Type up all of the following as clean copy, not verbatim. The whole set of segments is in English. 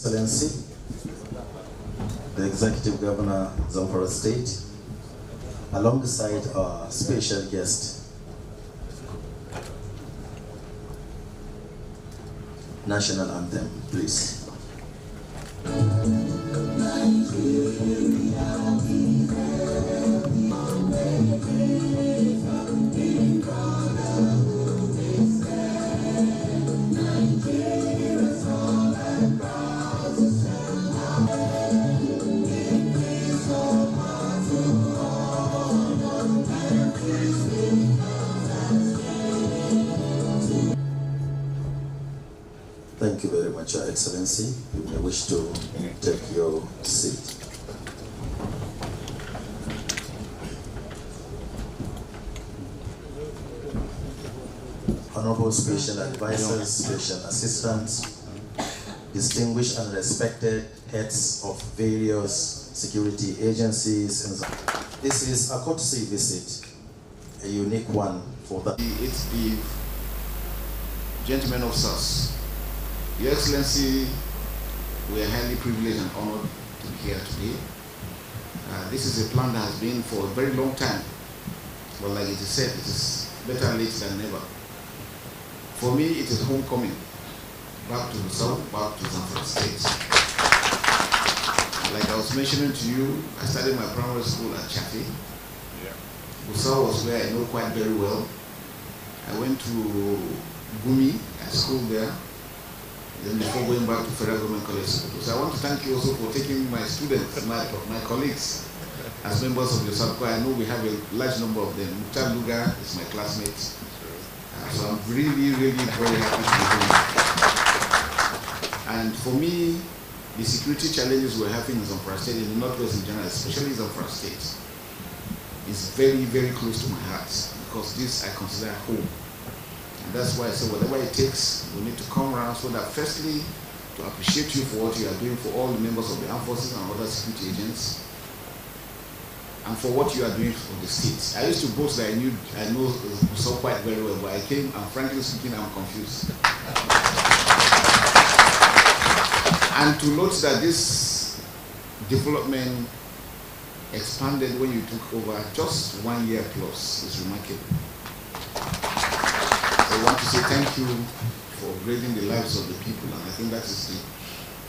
Excellency, the Executive Governor, Zamfara State, alongside our special guest, National Anthem, please. Thank you very much, Your Excellency. You may wish to take your seat. Honorable Special Advisors, Special Assistants, distinguished and respected heads of various security agencies. This is a courtesy visit, a unique one for the 8th Eve, gentlemen officers, Your Excellency, we are highly privileged and honored to be here today. This is a plan that has been for a very long time. But like it is said, it is better late than never. For me, it is homecoming. Back to the south, back to Zamfara State. Like I was mentioning to you, I started my primary school at Chafe. Musa was where I know quite very well. I went to Gumi at school there. Then before going back to Federal Government College. So I want to thank you also for taking my students, my colleagues, as members of your subco. I know we have a large number of them. Mukhtar Luga is my classmate. So I'm really, really very happy to be here. And for me, the security challenges we're having in Zamfara State, in the Northwest in general, especially Zamfara State, is very, very close to my heart, because this I consider home. And that's why I say whatever it takes, we need to come around so that firstly, to appreciate you for what you are doing for all the members of the armed forces and other security agents, and for what you are doing for the state. I used to boast that I know so quite very well, but I came and frankly speaking, I'm confused. And to note that this development expanded when you took over just 1 year plus is remarkable. I want to say thank you for upgrading the lives of the people, and I think that is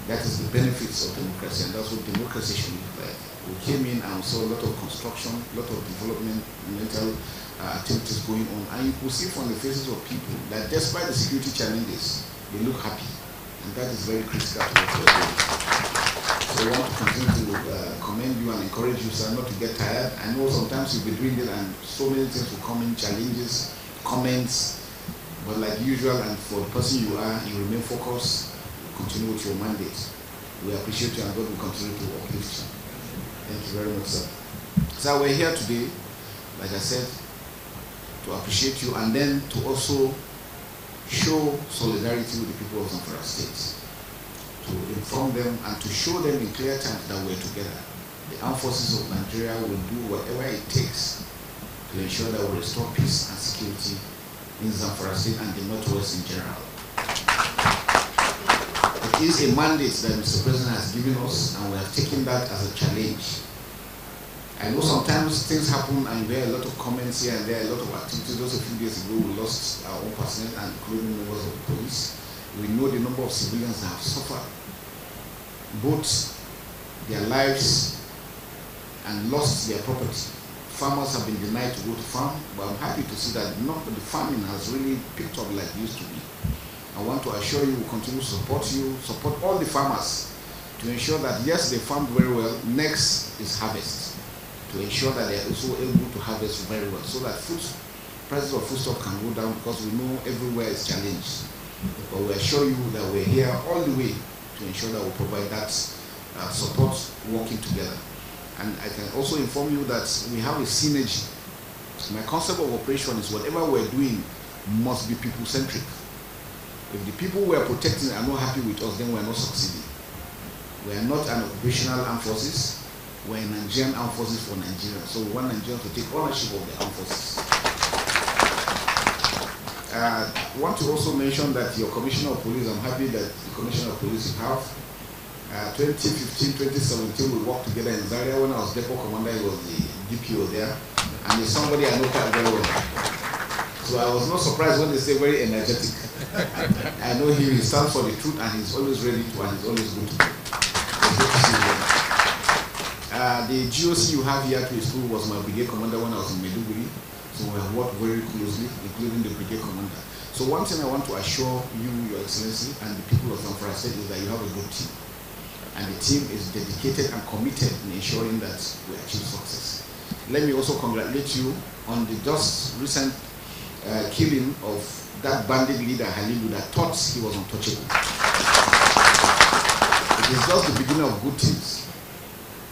the benefits of democracy, and that's what democracy should look like. We came in and saw a lot of construction, a lot of developmental activities going on, and you could see from the faces of people that despite the security challenges, they look happy, and that is very critical to what we're doing. So I want to continue to commend you and encourage you, sir, not to get tired. I know sometimes you'll be doing it and so many things will come in, challenges, comments, but like usual, and for the person you are, you remain focused, continue with your mandate. We appreciate you and God will continue to uplift you. Thank you very much, sir. So we're here today, like I said, to appreciate you and then to also show solidarity with the people of Zamfara State, to inform them and to show them in clear terms that we're together. The armed forces of Nigeria will do whatever it takes to ensure that we restore peace and security in Zamfara State and the Northwest in general. It is a mandate that Mr. President has given us, and we have taken that as a challenge. I know sometimes things happen and you hear a lot of comments here and there, a lot of activities. Just a few days ago, we lost our own personnel and including members of the police. We know the number of civilians that have suffered both their lives and lost their property. Farmers have been denied to go to farm, but I'm happy to see that the farming has really picked up like it used to be. I want to assure you we'll continue to support you, support all the farmers to ensure that yes, they farmed very well. Next is harvest, to ensure that they are also able to harvest very well, so that prices of foodstuff can go down, because we know everywhere is challenged. But we assure you that we're here all the way to ensure that we provide that support working together. And I can also inform you that we have a synergy. My concept of operation is whatever we're doing must be people-centric. If the people we are protecting are not happy with us, then we're not succeeding. We are not an operational armed forces. We're a Nigerian armed forces for Nigeria. So we want Nigerians to take ownership of the armed forces. I want to also mention that your Commissioner of Police, I'm happy that the Commissioner of Police you have, 2015, 2017, we worked together in Zaria. When I was depot commander, he was the DPO there. And he's somebody I know quite very well. So I was not surprised when they say very energetic. I know he stands for the truth and he's always ready to, and he's always good to go. The GOC you have here to his school was my brigade commander when I was in Maiduguri. So we have worked very closely, including the brigade commander. So one thing I want to assure you, Your Excellency, and the people of Zamfara State is that you have a good team. And the team is dedicated and committed in ensuring that we achieve success. Let me also congratulate you on the just recent killing of that bandit leader, Halilu, that thought he was untouchable. It is just the beginning of good things.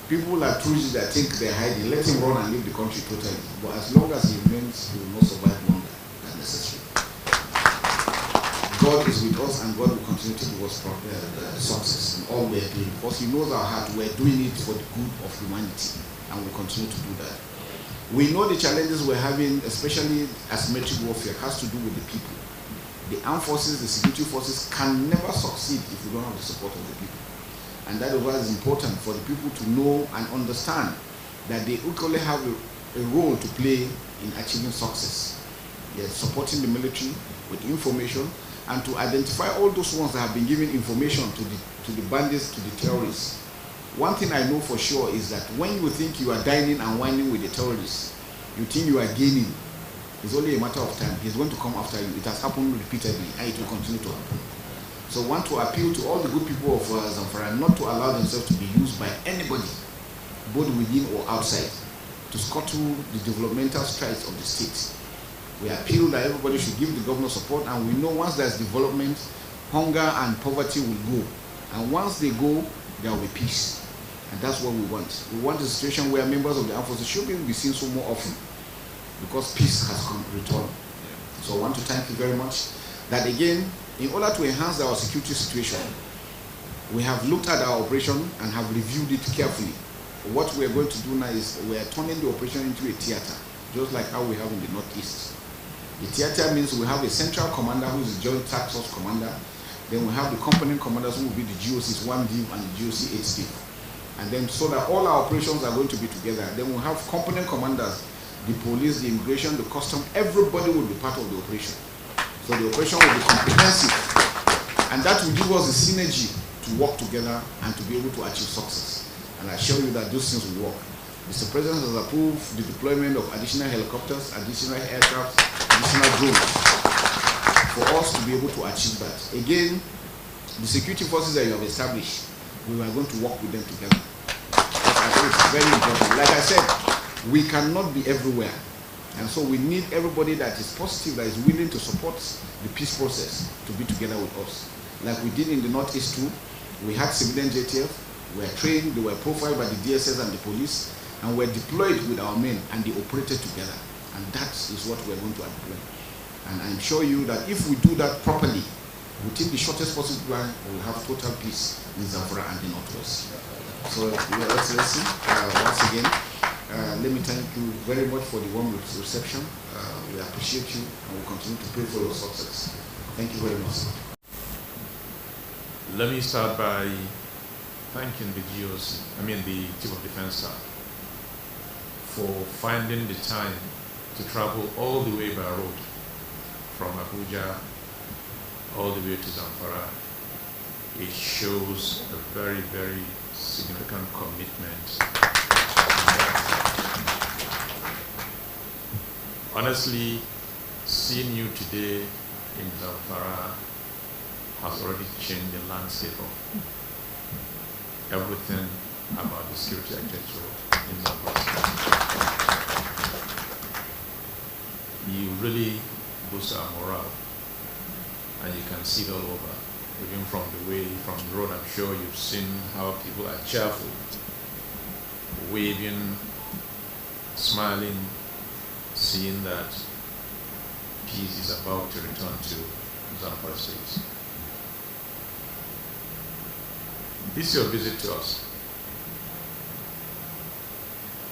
People are truly that think they're hiding. Let him run and leave the country totally. But as long as he remains, he will not survive longer than necessary. God is with us and God will continue to give us success in all we are doing. Because he knows our heart, we're doing it for the good of humanity and we'll continue to do that. We know the challenges we're having, especially asymmetric warfare, has to do with the people. The armed forces, the security forces can never succeed if we don't have the support of the people. And that is why it's important for the people to know and understand that they equally have a role to play in achieving success. Yes, supporting the military with information and to identify all those ones that have been giving information to the bandits, to the terrorists. One thing I know for sure is that when you think you are dining and whining with the terrorists, you think you are gaining. It's only a matter of time. He's going to come after you. It has happened repeatedly and it will continue to happen. So I want to appeal to all the good people of Zamfara not to allow themselves to be used by anybody, both within or outside, to scuttle the developmental strides of the state. We appeal that everybody should give the governor support, and we know once there's development, hunger and poverty will go. And once they go, there will be peace. And that's what we want. We want a situation where members of the armed forces should be seen so more often, because peace has returned. So I want to thank you very much. That again, in order to enhance our security situation, we have looked at our operation and have reviewed it carefully. What we are going to do now is we are turning the operation into a theater, just like how we have in the Northeast. The theater means we have a central commander who is the Joint Task Force commander. Then we have the component commanders who will be the GOCs 1D and the GOC 8D. And then so that all our operations are going to be together. Then we have component commanders, the police, the immigration, the custom, everybody will be part of the operation. So the operation will be comprehensive. And that will give us the synergy to work together and to be able to achieve success. And I assure you that those things will work. Mr. President has approved the deployment of additional helicopters, additional aircraft, additional drones for us to be able to achieve that. Again, the security forces that you have established, we are going to work with them together. I think it's very important. Like I said, we cannot be everywhere. And so we need everybody that is positive, that is willing to support the peace process to be together with us. Like we did in the Northeast too, we had civilian JTF, we were trained, they were profiled by the DSS and the police, and were deployed with our men, and they operated together. And that is what we're going to employ. And I'm sure you that if we do that properly, within the shortest possible time, we'll have total peace in Zamfara and the Northwest. So, Your Excellency, once again, let me thank you very much for the warm reception. We appreciate you and we'll continue to pray for your success. Thank you very much. Let me start by thanking the the Chief of Defense Staff for finding the time to travel all the way by road from Abuja all the way to Zamfara. It shows a very, very significant commitment. Honestly, seeing you today in Zamfara has already changed the landscape of everything about the security architecture in Zamfara. You really boost our morale, and you can see it all over. Even from the way, from the road, I'm sure you've seen how people are cheerful, waving, smiling, seeing that peace is about to return to Zamfara State. This your visit to us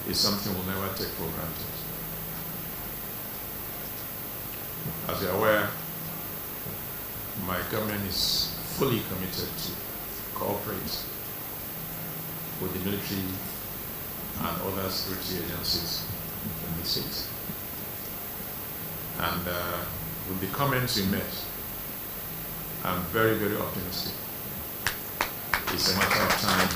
is something we'll never take for granted. As you're aware, my government is fully committed to cooperate with the military and other security agencies in the state. And with the comments you made, I'm very, very optimistic. It's a matter of time.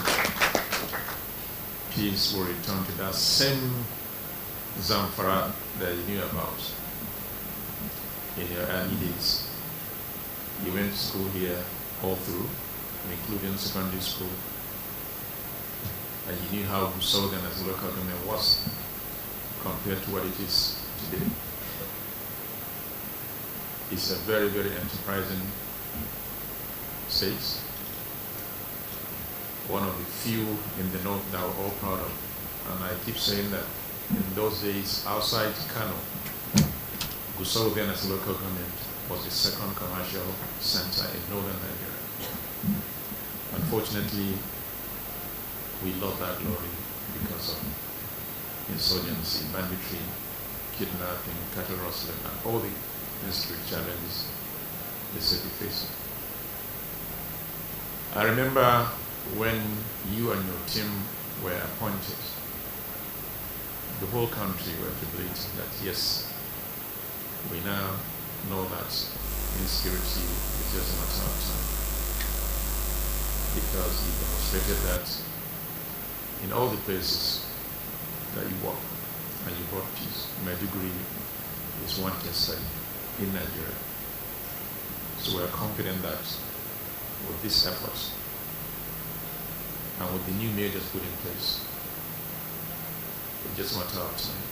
Peace will return to that same Zamfara that you knew about in your early days. You went to school here all through, including secondary school, and you knew how Musa then as a local government was compared to what it is today. It's a very, very enterprising state. One of the few in the north that we're all proud of. And I keep saying that in those days, outside Kano, Gusau then as a local government was the second commercial center in northern Nigeria. Unfortunately, we lost that glory because of insurgency, banditry, kidnapping, cattle rustling, and all the insecurity challenges the city faces. I remember when you and your team were appointed, the whole country were jubilating that yes, we now know that insecurity is just a matter of time, because you demonstrated that in all the places that you work and you brought peace. Maiduguri is one case study in Nigeria. So we are confident that with this effort and with the new measures put in place, it's just a matter of time.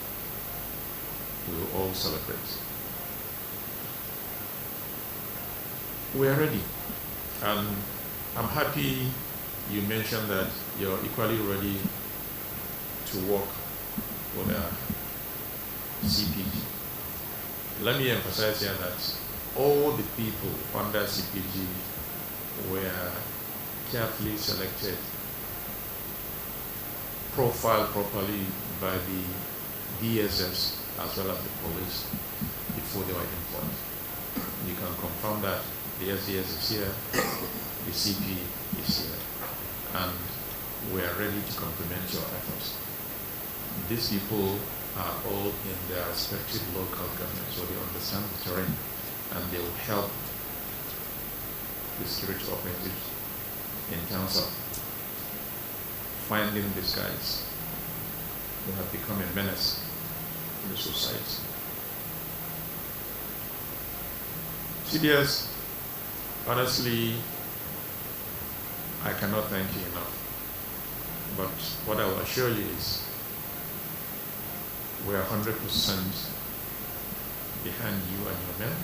We will all celebrate. We are ready. And I'm happy you mentioned that you're equally ready to work with a CPG. Let me emphasize here that all the people under CPG were carefully selected, profiled properly by the DSS as well as the police before they were informed. You can confirm that the SDS is here, the CP is here, and we are ready to complement your efforts. These people are all in their respective local governments, so they understand the terrain, and they will help the security operatives in terms of finding these guys who have become a menace in the society. CDS, honestly, I cannot thank you enough. But what I will assure you is we are 100% behind you and your men,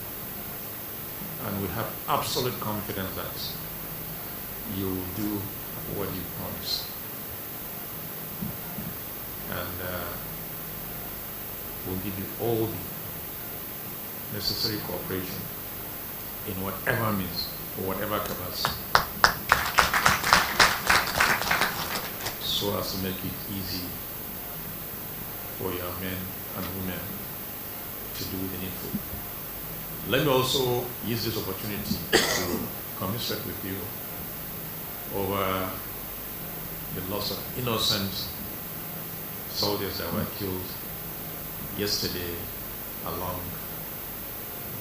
and we have absolute confidence that you will do what you promised. And we'll give you all the necessary cooperation in whatever means, or whatever capacity, so as to make it easy for your men and women to do the needful. Let me also use this opportunity to commiserate with you over the loss of innocent soldiers that were killed yesterday along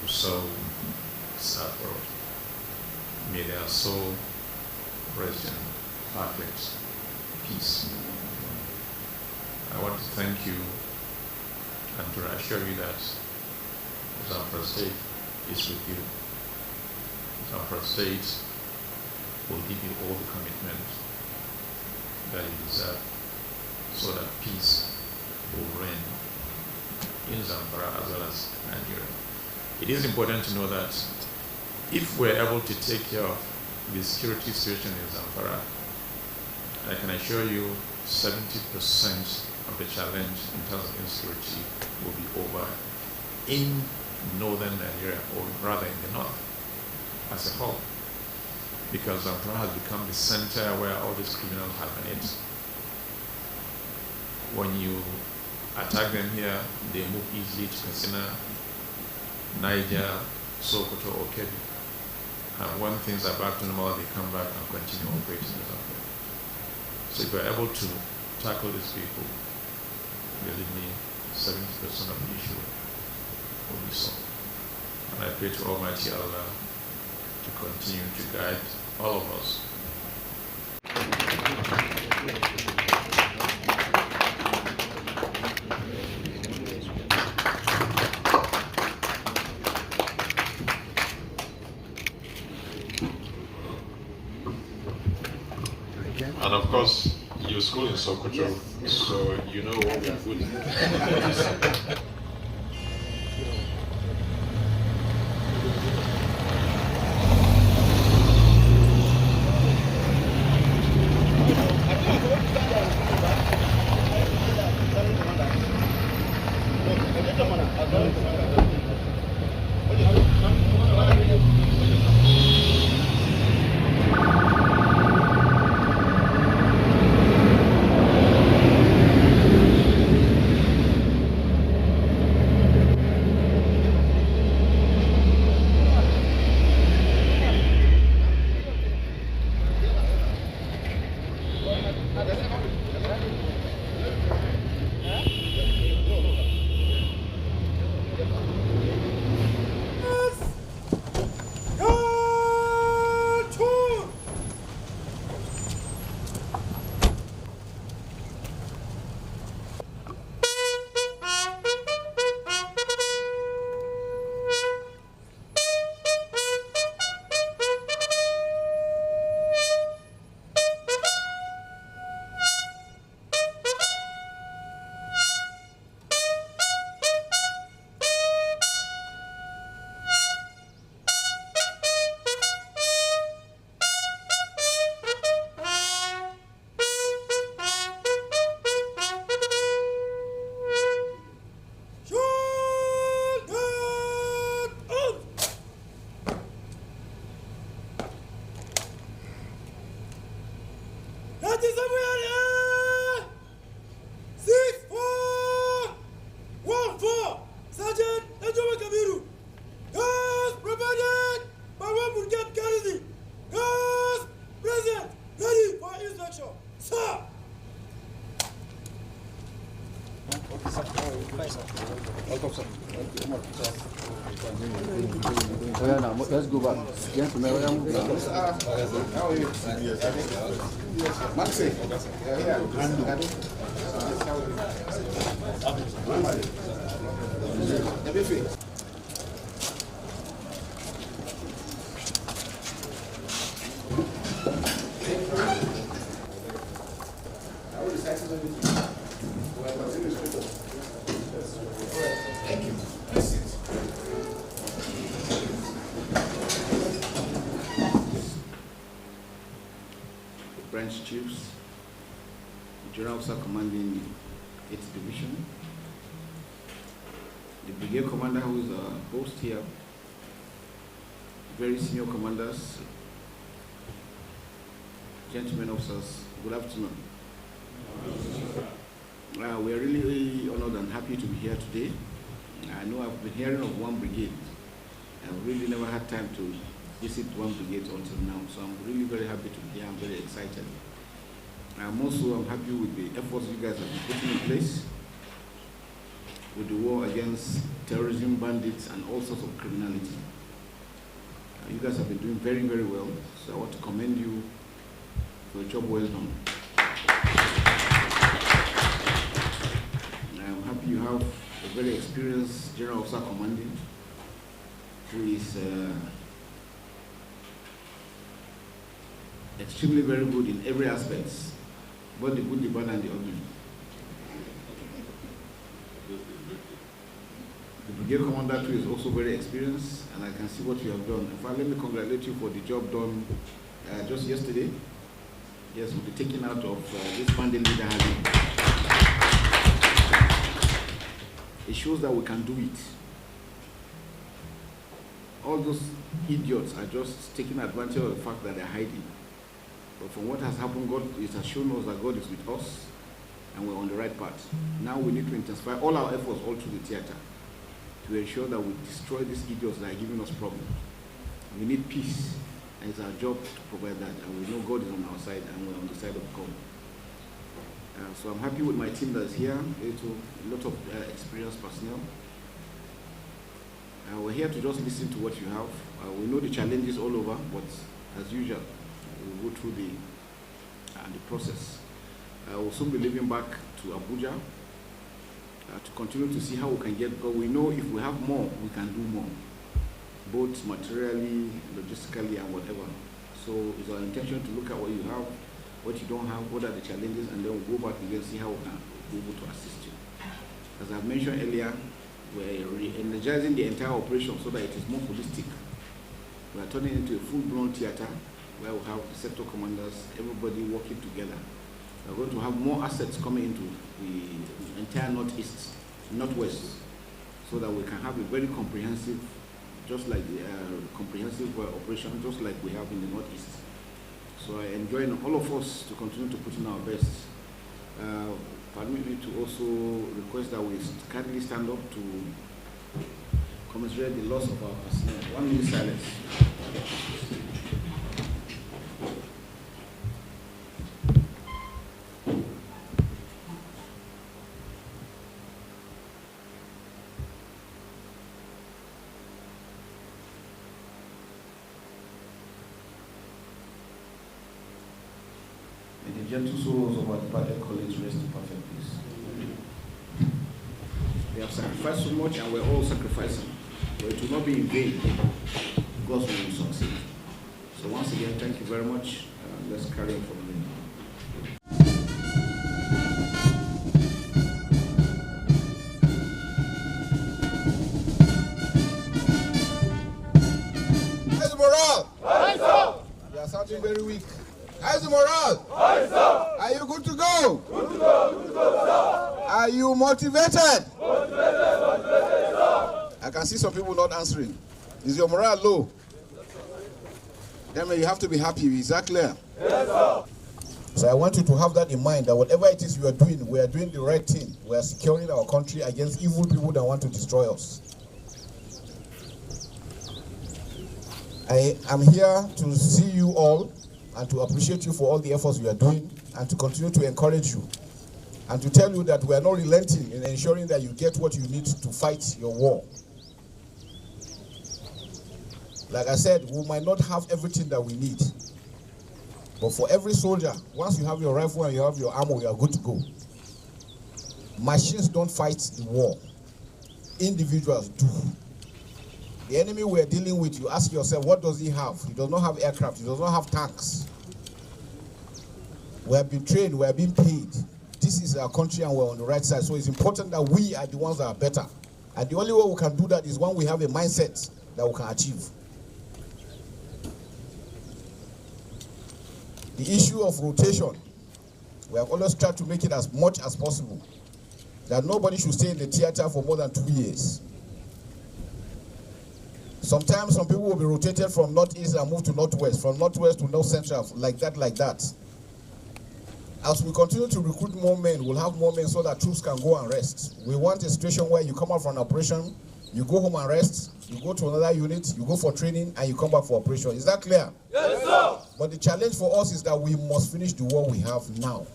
Musa South Road. May their soul rest in perfect peace. I want to thank you and to assure you that Zamfara State is with you. Zamfara State will give you all the commitment that you deserve so that peace will reign in Zamfara as well as Nigeria. It is important to know that if we're able to take care of the security situation in Zamfara, I can assure you 70% of the challenge in terms of insecurity will be over in northern Nigeria, or rather in the north as a whole, because Zamfara has become the center where all these criminals hibernate. When you attack them here, they move easily to Katsina, Niger, Sokoto, or Kebbi. And when things are back to normal, they come back and continue operating in Zamfara. So if we're able to tackle these people, believe me, 70% of the issue will be solved. And I pray to Almighty Allah to continue to guide all of us. And of course, you school in Sokoto, so you know what we put. Let's go back. Thank you. Branch chiefs, General Officer commanding 8th Division, the brigade commander who is a host here, very senior commanders, gentlemen officers, good afternoon. We are really honored and happy to be here today. I know I've been hearing of one brigade. I've really never had time to visit one brigade until now, so I'm really very happy to be here. I'm very excited. I'm happy with the efforts you guys have been putting in place with the war against terrorism, bandits, and all sorts of criminality. You guys have been doing very, very well, so I want to commend you for a job well done. I'm happy you have a very experienced General Officer commanding who is extremely very good in every aspect, both the good, the bad, and the ugly. The brigade commander too is also very experienced, and I can see what you have done. In fact, let me congratulate you for the job done just yesterday. Yes, with the taking out of this bandit leader. It shows that we can do it. All those idiots are just taking advantage of the fact that they're hiding. But from what has happened, God has shown us that God is with us and we're on the right path. Now we need to intensify all our efforts all through the theater to ensure that we destroy these idiots that are giving us problems. We need peace, and it's our job to provide that, and we know God is on our side and we're on the side of God. So I'm happy with my team that's here. It's a lot of experienced personnel. We're here to just listen to what you have. We know the challenges all over, but as usual, we'll go through the process. We'll soon be leaving back to Abuja to continue to see how we can get, because we know if we have more, we can do more, both materially, logistically, and whatever. So it's our intention to look at what you have, what you don't have, what are the challenges, and then we'll go back again and see how we can be able to assist you. As I've mentioned earlier, we're re-energizing the entire operation so that it is more holistic. We are turning it into a full-blown theater where we have the sector commanders, everybody working together. We're going to have more assets coming into the entire northwest, so that we can have a very comprehensive, just like the comprehensive operation, just like we have in the northeast. So I enjoin all of us to continue to put in our best. Permit me to also request that we kindly stand up to commiserate the loss of our personnel. 1 minute silence. May the gentle souls of our departed colleagues rest in perfect peace. They have sacrificed so much, and we're all sacrificing. But it will not be in vain, because we will succeed. So once again, thank you very much. Let's carry on from there. How's the morale? You are sounding very weak. How's the morale? Are you good to go? Good to go, good to go, sir. Are you motivated? Motivated, sir. I can see some people not answering. Is your morale low? Then you have to be happy. Is that clear? Yes, sir. So I want you to have that in mind, that whatever it is you are doing, we are doing the right thing. We are securing our country against evil people that want to destroy us. I am here to see you all and to appreciate you for all the efforts you are doing, and to continue to encourage you, and to tell you that we are not relenting in ensuring that you get what you need to fight your war. Like I said, we might not have everything that we need, but for every soldier, once you have your rifle and you have your ammo, you are good to go. Machines don't fight the war. Individuals do. The enemy we are dealing with, you ask yourself, what does he have? He does not have aircraft, he does not have tanks. We have been trained, we have been paid. This is our country and we're on the right side. So it's important that we are the ones that are better. And the only way we can do that is when we have a mindset that we can achieve. The issue of rotation, we have always tried to make it as much as possible, that nobody should stay in the theater for more than 2 years. Sometimes some people will be rotated from northeast and move to northwest, from northwest to north central, like that. As we continue to recruit more men, we'll have more men so that troops can go and rest. We want a situation where you come out from an operation, you go home and rest, you go to another unit, you go for training, and you come back for operation. Is that clear? Yes, sir. But the challenge for us is that we must finish the war we have now.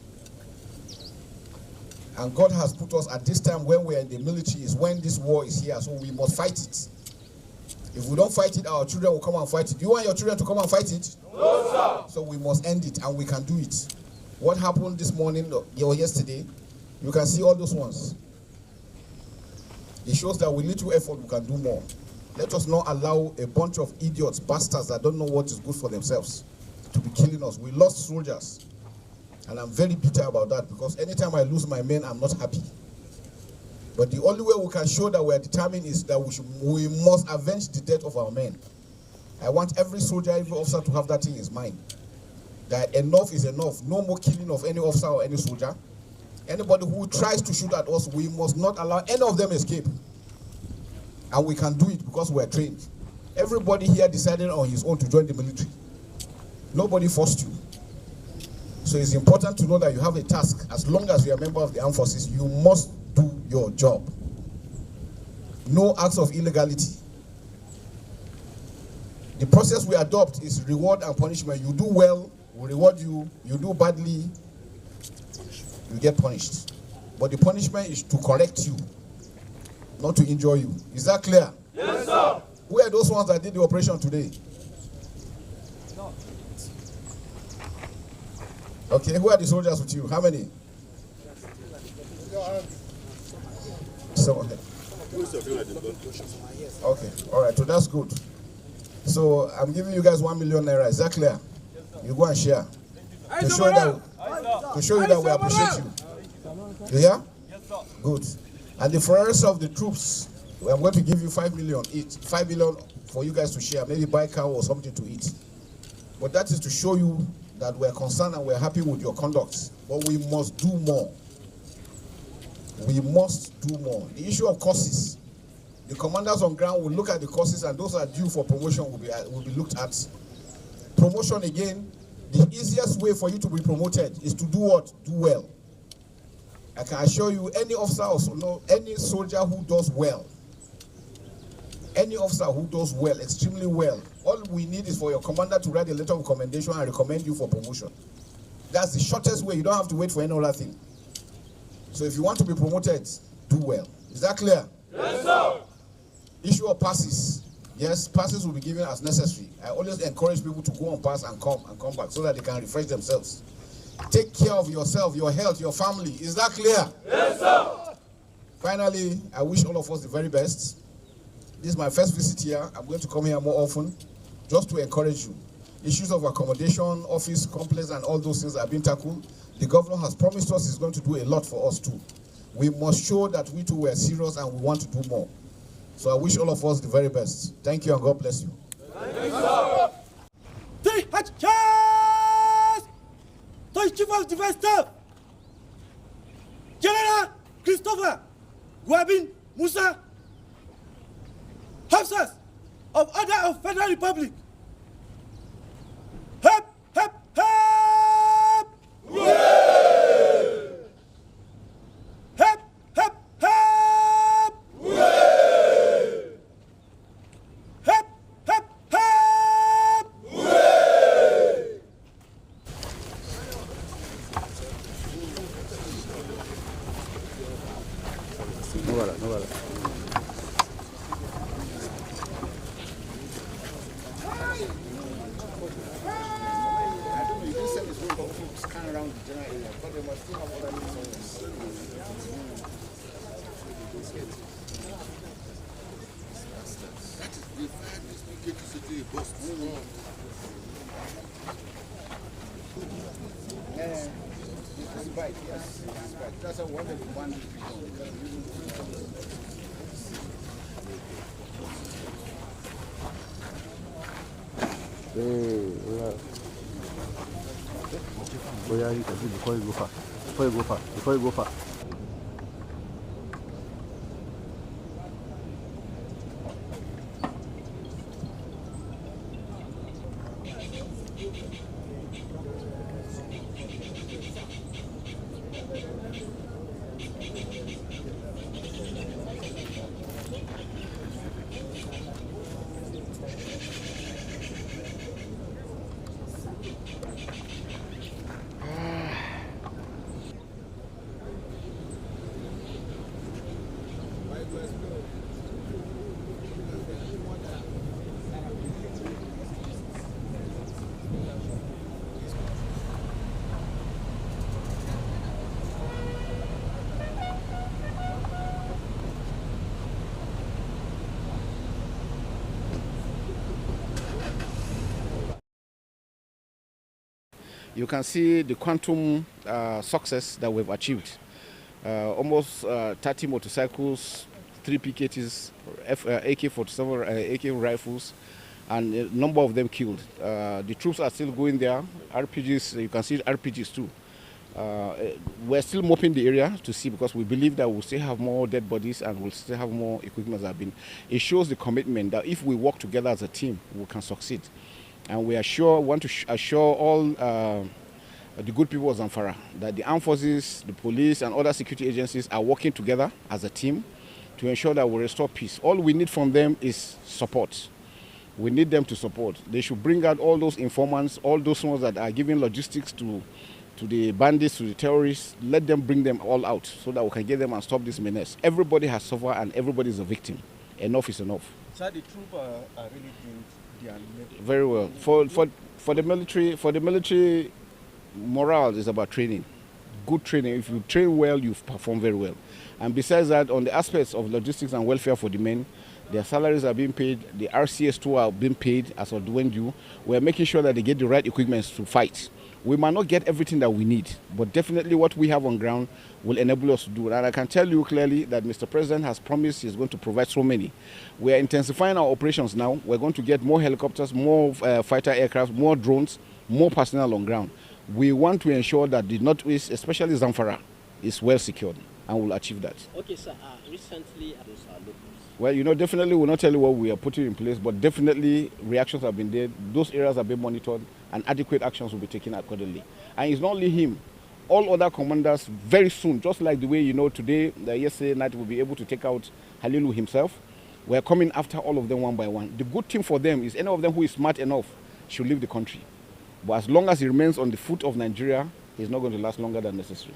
And God has put us at this time when we are in the military, is when this war is here, so we must fight it. If we don't fight it, our children will come and fight it. Do you want your children to come and fight it? No, sir. So we must end it, and we can do it. What happened this morning or yesterday, you can see all those ones. It shows that with little effort, we can do more. Let us not allow a bunch of idiots, bastards that don't know what is good for themselves, to be killing us. We lost soldiers, and I'm very bitter about that, because anytime I lose my men, I'm not happy. But the only way we can show that we are determined is that we must avenge the death of our men. I want every soldier, every officer to have that in his mind, that enough is enough. No more killing of any officer or any soldier. Anybody who tries to shoot at us, we must not allow any of them escape. And we can do it because we are trained. Everybody here decided on his own to join the military. Nobody forced you. So it's important to know that you have a task. As long as you're a member of the armed forces, you must do your job. No acts of illegality. The process we adopt is reward and punishment. You do well, we reward you. You do badly, you get punished. But the punishment is to correct you, not to injure you. Is that clear? Yes, sir. Who are those ones that did the operation today? No. Okay, who are the soldiers with you? How many? So, okay, all right, so that's good. So I'm giving you guys 1 million naira. Is that clear? You go and share to show you that we appreciate you. You hear? Yes, sir. Good. And the rest of the troops, I'm going to give you 5 million each. 5 million for you guys to share, maybe buy cow or something to eat. But that is to show you that we're concerned and we're happy with your conduct. But we must do more. We must do more. The issue of courses, the commanders on ground will look at the courses, and those are due for promotion will be looked at. Promotion again, the easiest way for you to be promoted is to do what? Do well. I can assure you, any officer or any soldier who does well, extremely well, all we need is for your commander to write a letter of commendation and recommend you for promotion. That's the shortest way. You don't have to wait for any other thing. So if you want to be promoted, do well. Is that clear? Yes, sir. Issue of passes. Yes, passes will be given as necessary. I always encourage people to go on pass and come back so that they can refresh themselves. Take care of yourself, your health, your family. Is that clear? Yes, sir. Finally, I wish all of us the very best. This is my first visit here. I'm going to come here more often just to encourage you. Issues of accommodation, office complex, and all those things are being tackled. The governor has promised us he's going to do a lot for us too. We must show that we too were serious and we want to do more. So I wish all of us the very best. Thank you and God bless you. Thank you, sir. To the Chief of Defense Staff, General Christopher Guabin Musa, officers of Order of Federal Republic. Hep, hep, hep! Hooray! Hep, hep, hep! Hooray! Hep, hep, hep! Hooray! No bala, no bala. That's a wonderful one. Oh yeah, you can see before you go far. You can see the quantum success that we've achieved. Almost 30 motorcycles, 3 PKTs, AK-47, AK rifles, and a number of them killed. The troops are still going there. RPGs, you can see RPGs too. We're still mopping the area to see, because we believe that we'll still have more dead bodies and we'll still have more equipment that have been. It shows the commitment that if we work together as a team, we can succeed. And we want to assure all the good people of Zamfara that the armed forces, the police, and other security agencies are working together as a team to ensure that we restore peace. All we need from them is support. We need them to support. They should bring out all those informants, all those ones that are giving logistics to to the bandits, to the terrorists. Let them bring them all out so that we can get them and stop this menace. Everybody has suffered and everybody is a victim. Enough is enough. So the troops are really doing their level. Very well. For the military, morale is about training. Good training. If you train well, you perform very well. And besides that, on the aspects of logistics and welfare for the men, their salaries are being paid. The RCS too are being paid as of when due. We're making sure that they get the right equipment to fight. We might not get everything that we need, but definitely what we have on ground will enable us to do it. And I can tell you clearly that Mr. President has promised he's going to provide so many. We are intensifying our operations now. We're going to get more helicopters, more fighter aircraft, more drones, more personnel on ground. We want to ensure that the Northeast, especially Zamfara, is well secured, and we'll achieve that. Okay, sir. Recently, those are locals. Well, definitely we'll not tell you what we are putting in place, but definitely reactions have been there. Those areas have been monitored, and adequate actions will be taken accordingly. And it's not only him. All other commanders very soon, just like the way, today, yesterday night, will be able to take out Halilu himself. We're coming after all of them one by one. The good thing for them is any of them who is smart enough should leave the country. But as long as he remains on the foot of Nigeria, he's not going to last longer than necessary.